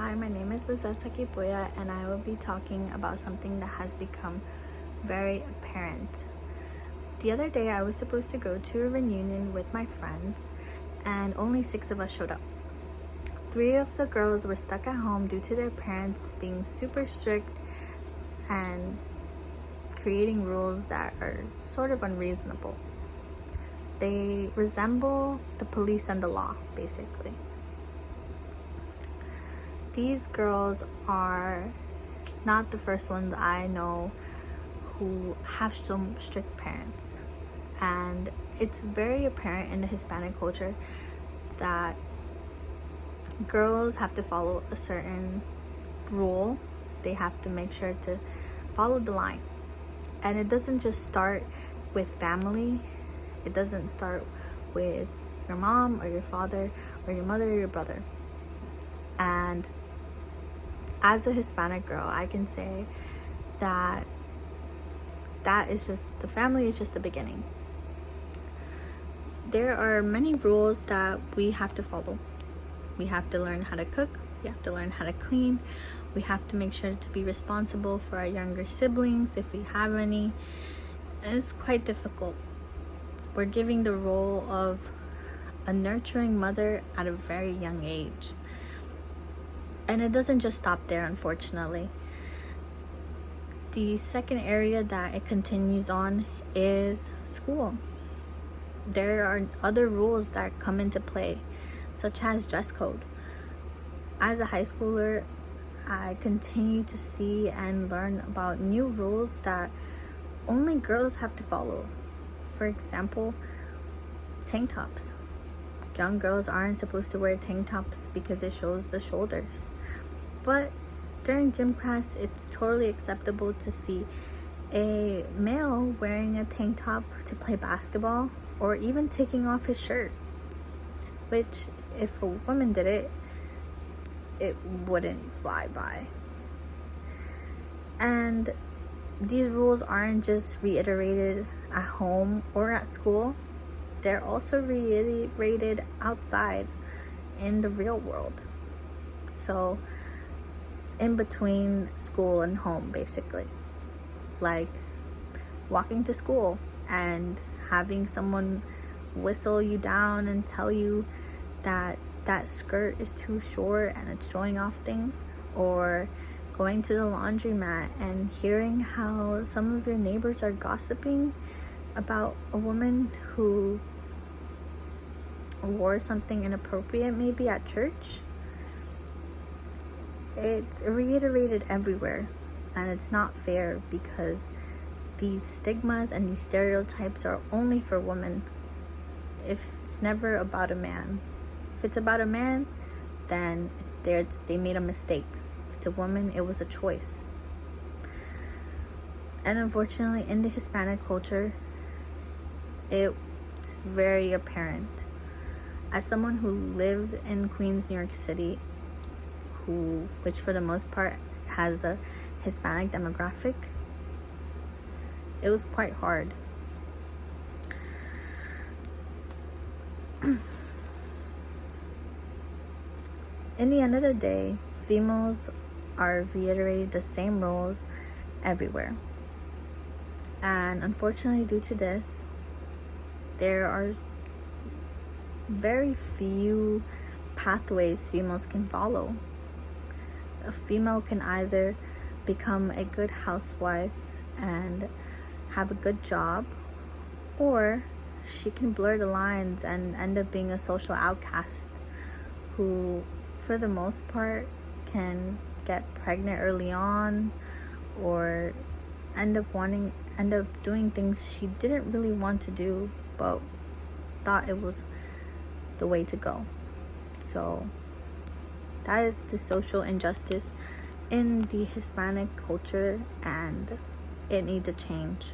Hi, my name is Lizette Sakipoya, and I will be talking about something that has become very apparent. The other day, I was supposed to go to a reunion with my friends, and only 6 of us showed up. 3 of the girls were stuck at home due to their parents being super strict and creating rules that are sort of unreasonable. They resemble the police and the law, basically. These girls are not the first ones I know who have some strict parents, and it's very apparent in the Hispanic culture that girls have to follow a certain rule. They have to make sure to follow the line, and it doesn't just start with family. It doesn't start with your mom or your father or your mother or your brother. And as a Hispanic girl, I can say that is just, the family is just the beginning. There are many rules that we have to follow. We have to learn how to cook. We have to learn how to clean. We have to make sure to be responsible for our younger siblings if we have any. And it's quite difficult. We're giving the role of a nurturing mother at a very young age. And it doesn't just stop there, unfortunately. The second area that it continues on is school. There are other rules that come into play, such as dress code. As a high schooler, I continue to see and learn about new rules that only girls have to follow. For example, tank tops. Young girls aren't supposed to wear tank tops because it shows the shoulders. But during gym class, it's totally acceptable to see a male wearing a tank top to play basketball, or even taking off his shirt, which if a woman did it, it wouldn't fly by. And these rules aren't just reiterated at home or at school. They're also reiterated outside in the real world. So in between school and home, basically, like walking to school and having someone whistle you down and tell you that skirt is too short and it's showing off things, or going to the laundromat and hearing how some of your neighbors are gossiping about a woman who wore something inappropriate, maybe at church. It's reiterated everywhere, and it's not fair because these stigmas and these stereotypes are only for women. If it's never about a man. If it's about a man, then they made a mistake. If it's a woman, it was a choice. And unfortunately, in the Hispanic culture, it's very apparent. As someone who lived in Queens, New York City, which for the most part has a Hispanic demographic, it was quite hard. In the end of the day, females are reiterated the same rules everywhere. And unfortunately, due to this, there are very few pathways females can follow. A female can either become a good housewife and have a good job, or she can blur the lines and end up being a social outcast who, for the most part, can get pregnant early on, or end up doing things she didn't really want to do but thought it was the way to go. So that is the social injustice in the Hispanic culture, and it needs a change.